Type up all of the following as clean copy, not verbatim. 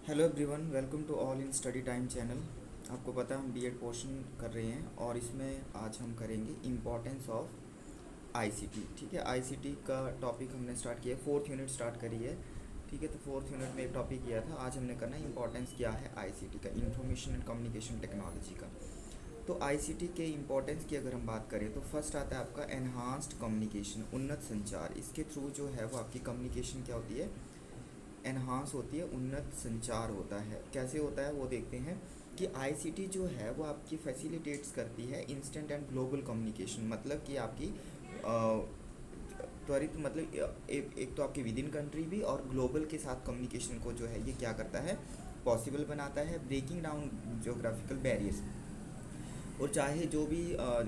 Hello everyone, welcome to all in study time channel. आपको पता है हम बीएड पोर्शन कर रहे हैं और इसमें आज हम करेंगे इम्पोर्टेंस ऑफ आईसीटी। ठीक है, आईसीटी का टॉपिक हमने स्टार्ट किया, फोर्थ यूनिट स्टार्ट करी है। ठीक है, तो फोर्थ यूनिट में एक टॉपिक किया था, आज हमने करना है इम्पोर्टेंस क्या है आईसीटी का, इंफॉर्मेशन एंड कम्युनिकेशन टेक्नोलॉजी का। तो आईसीटी के इम्पोर्टेंस की अगर हम बात करें तो फर्स्ट आता है आपका एनहांस्ड कम्युनिकेशन, उन्नत संचार। इसके थ्रू जो है वो आपकी कम्युनिकेशन क्या होती है, एनहांस होती है, उन्नत संचार होता है। कैसे होता है वो देखते हैं कि आईसीटी जो है वो आपकी फैसिलिटेट्स करती है इंस्टेंट एंड ग्लोबल कम्युनिकेशन। मतलब कि आपकी त्वरित, मतलब एक तो आपकी विद इन कंट्री भी और ग्लोबल के साथ कम्युनिकेशन को जो है ये क्या करता है, पॉसिबल बनाता है, ब्रेकिंग डाउन जोग्राफिकल बैरियर्स। और चाहे जो भी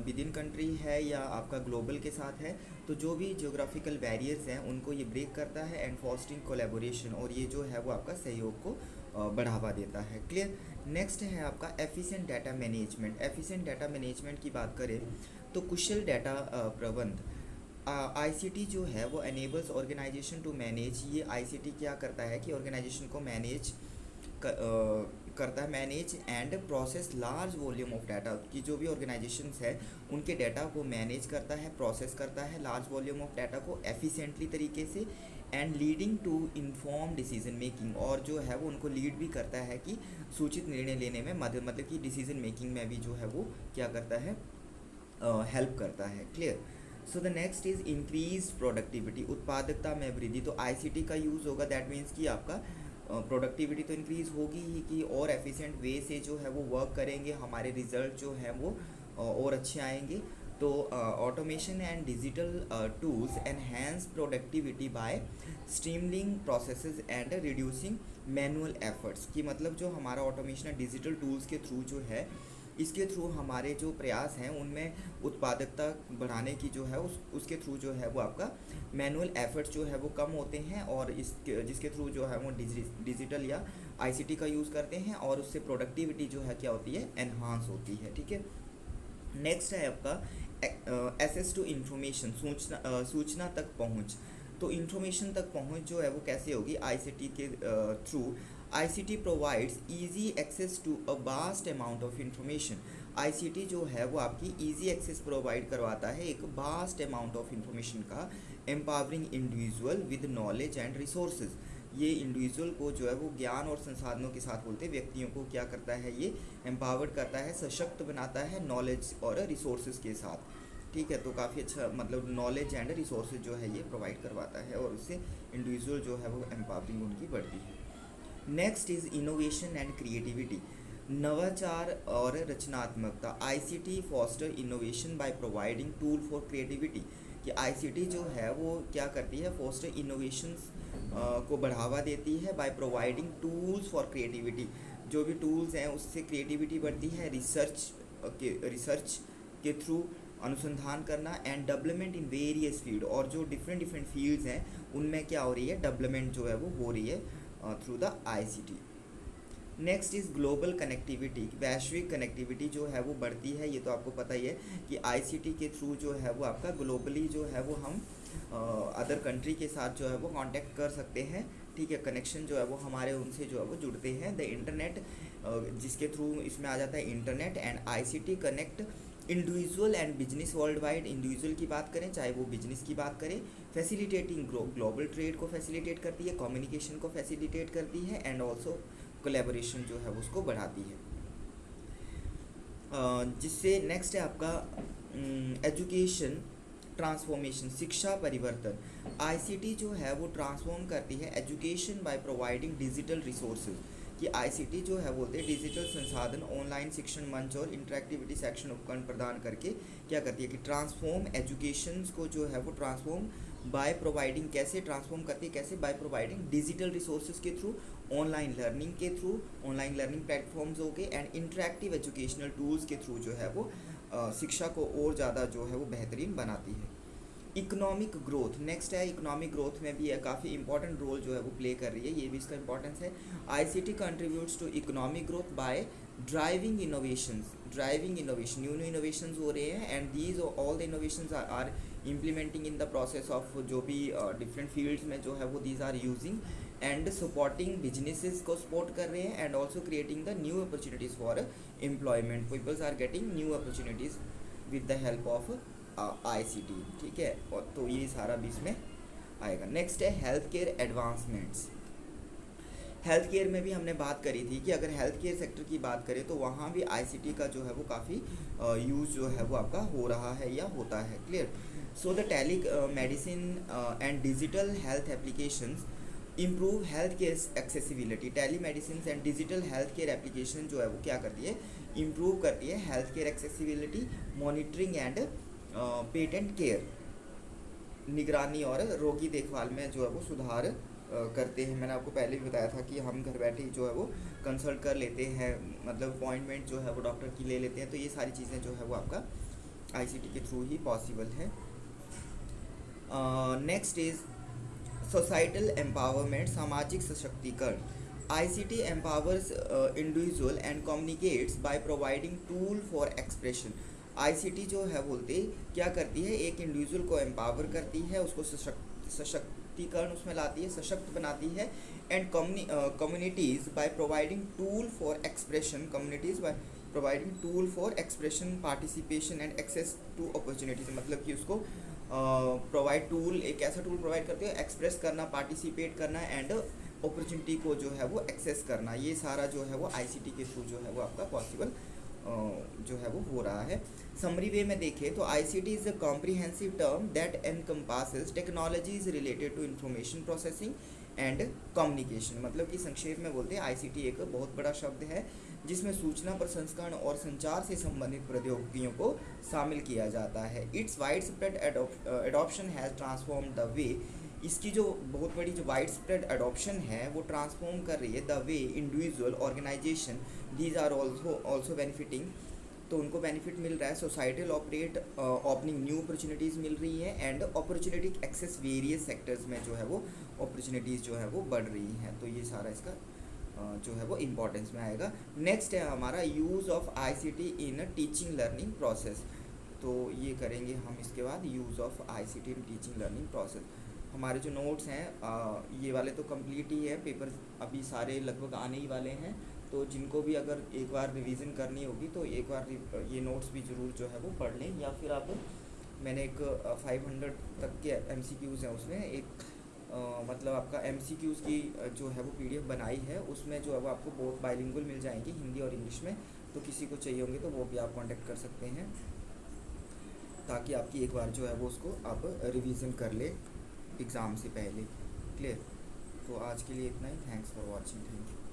विद इन कंट्री है या आपका ग्लोबल के साथ है, तो जो भी ज्योग्राफिकल बैरियर्स हैं उनको ये ब्रेक करता है एंड फॉस्टिंग कोलेबोरेशन, और ये जो है वो आपका सहयोग को बढ़ावा देता है। क्लियर। नेक्स्ट है आपका efficient data management. Efficient data management की बात करें तो कुशल डाटा प्रबंध। आईसीटी जो है वो एनेबल्स ऑर्गेनाइजेशन टू मैनेज, ये आईसीटी क्या करता है कि ऑर्गेनाइजेशन को करता है, manage and process large volume of data, की जो भी ऑर्गेनाइजेशंस है उनके डाटा को मैनेज करता है, प्रोसेस करता है लार्ज वॉल्यूम ऑफ डाटा को एफिशिएंटली तरीके से, and leading to inform decision making, और जो है वो उनको लीड भी करता है कि सूचित निर्णय लेने में मदद, मतलब कि डिसीजन मेकिंग में भी जो है वो क्या करता है, हेल्प करता है। Clear. So the next is increase productivity, उत्पादकता में वृद्धि। तो आईसीटी का यूज़ होगा, दैट मीन्स कि आपका प्रोडक्टिविटी तो इंक्रीज़ होगी ही, कि और एफिशिएंट वे से जो है वो वर्क करेंगे, हमारे रिजल्ट जो है वो और अच्छे आएंगे। तो automation and digital tools enhance productivity by streamlining processes and reducing manual efforts, कि मतलब जो हमारा ऑटोमेशन एंड डिजिटल टूल्स के थ्रू जो है, इसके थ्रू हमारे जो प्रयास हैं उनमें उत्पादकता बढ़ाने की जो है उसके थ्रू जो है वो आपका मैनुअल एफर्ट्स जो है वो कम होते हैं, और जिसके थ्रू जो है वो डिजिटल या आईसीटी का यूज़ करते हैं, और उससे प्रोडक्टिविटी जो है क्या होती है, एनहांस होती है। ठीक है। नेक्स्ट है आपका एक्सेस टू इन्फॉर्मेशन, सूचना तक पहुंच। तो इन्फॉर्मेशन तक पहुंच जो है वो कैसे होगी, आईसीटी के through. ICT provides easy access to a vast amount of information. ICT जो है वो आपकी इजी एक्सेस प्रोवाइड करवाता है एक वास्ट अमाउंट ऑफ इंफॉर्मेशन का, empowering individual with knowledge and resources. ये इंडिविजुअल को जो है वो ज्ञान और संसाधनों के साथ बोलते हैं, व्यक्तियों को क्या करता है, ये एम्पावर्ड करता है, सशक्त बनाता है नॉलेज और रिसोर्सेज के साथ। ठीक है, तो काफ़ी अच्छा, मतलब नॉलेज एंड रिसोर्सेज जो है ये प्रोवाइड करवाता है, और उससे इंडिविजुअल जो है वो एम्पावरिंग उनकी बढ़ती है। Next is innovation and creativity, नवाचार और रचनात्मकता। ICT foster innovation bye providing tool for creativity, कि आईसीटी जो है वो क्या करती है, फोस्टर इनोवेशंस को बढ़ावा देती है by providing tools for creativity. जो भी टूल्स हैं उससे क्रिएटिविटी बढ़ती है, रिसर्च के थ्रू अनुसंधान करना, and development in various field, और जो डिफरेंट डिफरेंट फील्ड्स हैं उनमें क्या हो रही है, डेवलपमेंट जो है वो हो रही है through the ICT. Next is global connectivity, वैश्विक कनेक्टिविटी जो है वो बढ़ती है। ये तो आपको पता ही है कि आईसीटी के थ्रू जो है वो आपका ग्लोबली जो है वो हम अदर कंट्री के साथ जो है वो कांटेक्ट कर सकते हैं। ठीक है, कनेक्शन जो है वो हमारे उनसे जो है वो जुड़ते हैं। द इंटरनेट, जिसके थ्रू इसमें आ जाता है internet, and ICT connect individual and business world wide. Individual की बात करें चाहे वो बिजनेस की बात करें, फैसिलिटेटिंग ग्लोबल ट्रेड को फैसिलिटेट करती है, कम्युनिकेशन को फैसिलिटेट करती है, एंड ऑल्सो कोलेबोरेशन जो है उसको बढ़ाती है। जिससे नेक्स्ट है आपका एजुकेशन ट्रांसफॉर्मेशन, शिक्षा परिवर्तन। आईसीटी जो है वो ट्रांसफॉर्म करती है education by providing digital resources, कि आईसीटी जो है बोलते हैं डिजिटल संसाधन, ऑनलाइन शिक्षण मंच और इंटरेक्टिविटी सेक्शन उपकरण प्रदान करके क्या करती है कि ट्रांसफॉर्म एजुकेशन को जो है वो ट्रांसफॉर्म बाय प्रोवाइडिंग, कैसे ट्रांसफॉर्म करती है, कैसे बाय प्रोवाइडिंग डिजिटल रिसोर्सेज के थ्रू, ऑनलाइन लर्निंग के थ्रू, ऑनलाइन लर्निंग प्लेटफॉर्म्स हो गए, एंड इंटरेक्टिव एजुकेशनल टूल्स के थ्रू जो है वो शिक्षा को और ज़्यादा जो है वो बेहतरीन बनाती है। इकोनॉमिक ग्रोथ, नेक्स्ट है इकोनॉमिक ग्रोथ में भी है काफ़ी इंपॉर्टेंट रोल जो है वो प्ले कर रही है, ये भी इसका इंपॉर्टेंस है। ICT contributes to economic growth by driving innovation, new innovations हो रहे हैं, and these all the innovations are implementing in the process of, जो भी डिफरेंट फील्ड्स में जो है वो these are using and supporting businesses को सपोर्ट कर रहे हैं, and also creating the new opportunities for employment, peoples are getting new opportunities with the help of ICT, ठीक है। और तो ये सारा भी इसमें आएगा। नेक्स्ट है health care advancements. Health care में भी हमने बात करी थी कि अगर हेल्थ केयर सेक्टर की बात करें तो वहाँ भी ICT का जो है वो काफ़ी यूज़ जो है वो आपका हो रहा है या होता है, clear. So the telemedicine and digital health applications improve health care accessibility. Telemedicine and digital health care application जो है वो क्या करती है, इम्प्रूव करती है health care accessibility, monitoring and patent care, निगरानी और रोगी देखभाल में जो है वो सुधार करते हैं। मैंने आपको पहले भी बताया था कि हम घर बैठे ही जो है वो कंसल्ट कर लेते हैं, मतलब अपॉइंटमेंट जो है वो डॉक्टर की ले लेते हैं। तो ये सारी चीज़ें जो है वो आपका ICT के थ्रू ही पॉसिबल है। नेक्स्ट इज सोसाइटल एम्पावरमेंट, सामाजिक सशक्तिकरण। ICT empowers individual and communicates by providing tool for expression। ICT जो है बोलते क्या करती है, एक इंडिविजुअल को एम्पावर करती है, उसको सशक्तिकरण उसमें लाती है, सशक्त बनाती है। And communities by providing tool for expression, communities by providing tool for expression, participation and access to opportunities, मतलब कि उसको प्रोवाइड टूल, एक ऐसा टूल प्रोवाइड करते हैं एक्सप्रेस करना, पार्टिसिपेट करना एंड अपॉर्चुनिटी को जो है वो एक्सेस करना। ये सारा जो है वो ICT के थ्रू जो है वो आपका पॉसिबल जो है वो हो रहा है। समरी वे में देखें तो ICT is a comprehensive term that encompasses technologies related to information processing and communication. मतलब कि संक्षेप में बोलते हैं ICT एक बहुत बड़ा शब्द है जिसमें सूचना प्रसंस्करण और संचार से संबंधित प्रौद्योगिकियों को शामिल किया जाता है। It's wide spread adoption has transform the way, इसकी जो बहुत बड़ी जो वाइड स्प्रेड अडॉप्शन है वो ट्रांसफॉर्म कर रही है the way individual organisation these are also benefiting, तो उनको बेनिफिट मिल रहा है। Societal operate opening new opportunities मिल रही है and opportunity access various sectors में जो है वो अपॉर्चुनिटीज़ जो है वो बढ़ रही हैं। तो ये सारा इसका जो है वो इम्पोर्टेंस में आएगा। नेक्स्ट है हमारा use of ICT in teaching learning process. तो ये करेंगे हम इसके बाद use of ICT in teaching learning process. हमारे जो नोट्स हैं ये वाले तो कंप्लीट ही है, पेपर अभी सारे लगभग आने ही वाले हैं। तो जिनको भी अगर एक बार रिवीजन करनी होगी तो एक बार ये नोट्स भी ज़रूर जो है वो पढ़ लें, या फिर आप मैंने एक 500 तक के MCQs हैं उसमें एक मतलब आपका MCQs की जो है वो PDF बनाई है, उसमें जो है वो आपको बहुत बाइलिंगुअल मिल जाएंगी हिंदी और इंग्लिश में। तो किसी को चाहिए होंगे तो वो भी आप कांटेक्ट कर सकते हैं, ताकि आपकी एक बार जो है वो उसको आप रिवीजन कर ले एग्ज़ाम से पहले, क्लियर। तो आज के लिए इतना ही, thanks for watching, thank you.